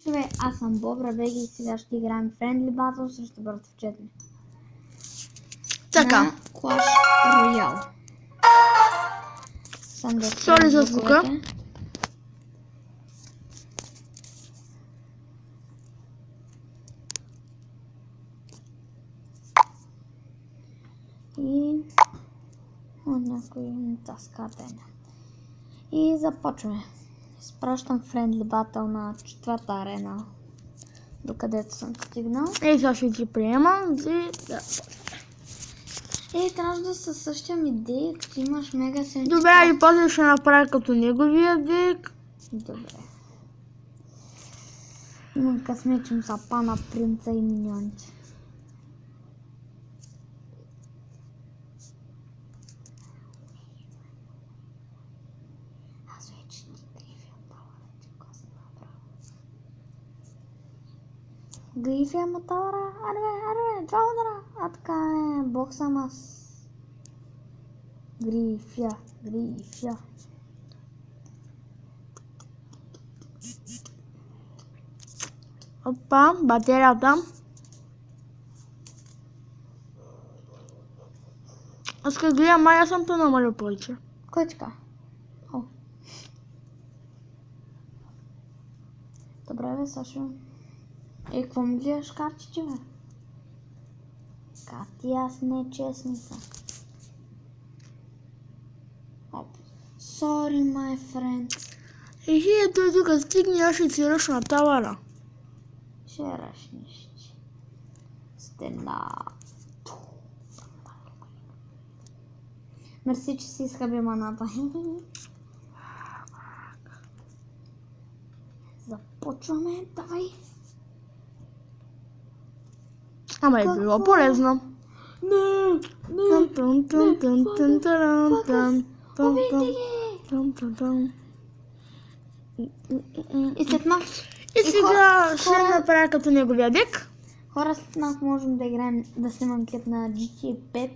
Човек, аз съм Бобра Беги и сега ще играем Friendly Battle срещу братовчет ми. Така. На Clash Royale. Сам да Сори за звука. И... някой ми таска арена. И започваме. Изпращам Friendly Battle на четвърта арена. Докъдето съм стигнал. И сега ще ти приемам и да. Трябва да със същия ми дек, ти имаш мега сенчета. Добре, и после ще направя като неговия дек. Добре. Имам късмет, че му са пана принца и миньоните. Аз вече ти Грифия Тауъра, че коса направо. Грифия му Тауъра, арве, това удара. А така е, бог съм аз. Грифия. Опа, батерията. Аз като гледам, май аз съм те намалил повече. Кой така? О. Добре бе, Сашо. Какво ми гледаш картите, бе? Карти аз не честни са. Оп. Sorry, my friend. И той тук стигне, аз ще си ръш на тавара. Ще ръшнеш. Стена. Мерси, че си изхъби маната. Започваме, давай. Ама е било полезно. Не. И след малко. И сега ще направя като неговия дек. Хора, след малко можем да играем, да снимам клип на GTA 5.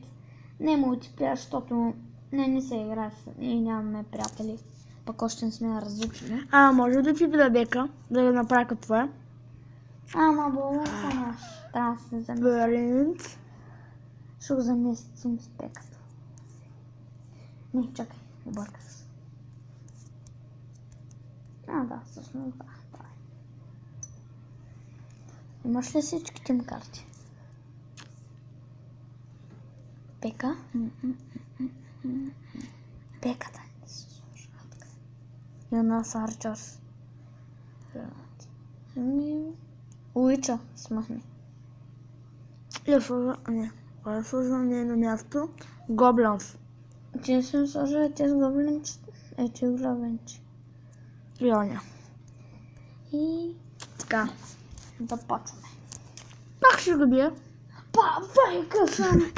Не мултиплеер, защото не се играе, ние нямаме приятели. Пък още не сме разучени. Може да ти видя дека, да го направя като това. Ама болен съм аз. Трябва да се заместим. Ще го заместим с пеката. Не, чакай, обърках се. Да, всъщност да. Имаш ли всичките им карти? Пека? Пеката не се слуша. И у нас Арчърс. Уича, смахни. Я сложа, я сложа на нейно място Гоблинс. Ти си сложа тези гоблинчета? Ети главенче. И оня. И Така. започваме. Пак ще го бия. Вайка съм!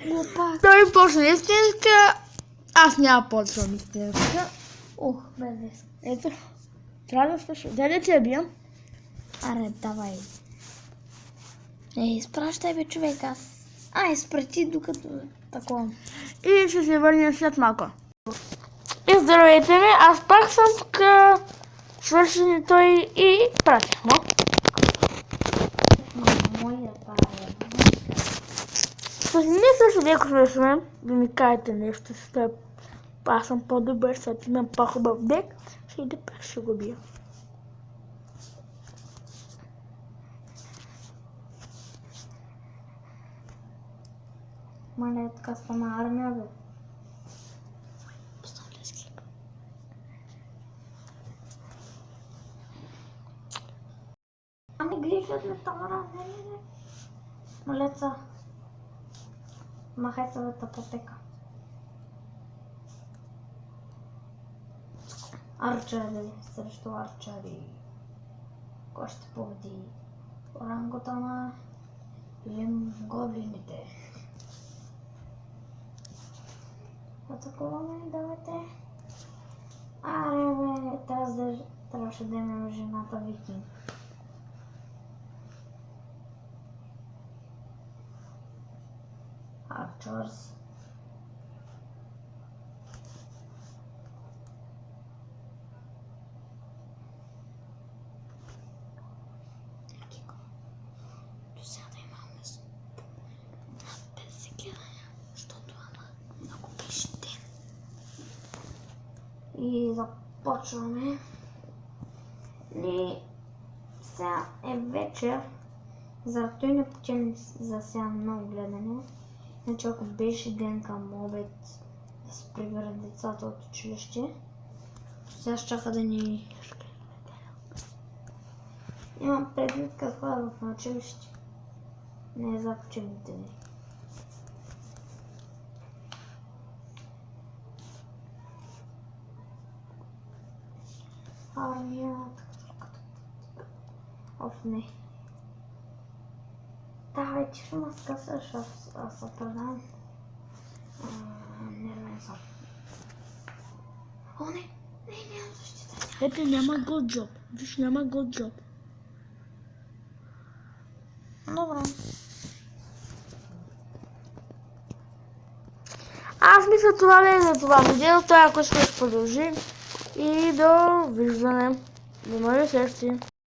Глупак! Той почна истинска, аз няма почвам истинска. Без деск. Ето, трябва да слуша. Дай да ти я биям. Аре, давай. Изпращай бе, човек, аз. Изпрати докато такова. И ще се върнем след малко. И здравейте ми, аз пак съм тук. Свършен той и пратих му. Мисля, че леко свършваме да ми кажете нещо, защото аз съм по-добър, защото имам по-хубав дек, ще иде пак ще го бия. Мале, така стана армия, бе. Грифът ме товара, не. Малеца. Махай съвета потека. Арчери срещу арчери. Кой ще победи? Орангутана или гоблините? Атакуваме, давайте. Аре бе, трябваше да имаме жената викинг. Archers. И започваме. И сега е вечер. Заради той не почем за сега много гледане. Значи ако беше ден към обед да се приберат децата от училище, сега ще чака да ни... Имам предвид какво е в училище. Не е за почивните дни. Армия... Оф, не. Давай, ти ще ме скъсаш, аз се предам. Нервен съм. О, не! Не, нямам защита. Ето няма God Job. Виж, няма God Job. Добре. Аз мисля това ли е за това видеото, ако ще продължи. И до виждане. До нови срещи.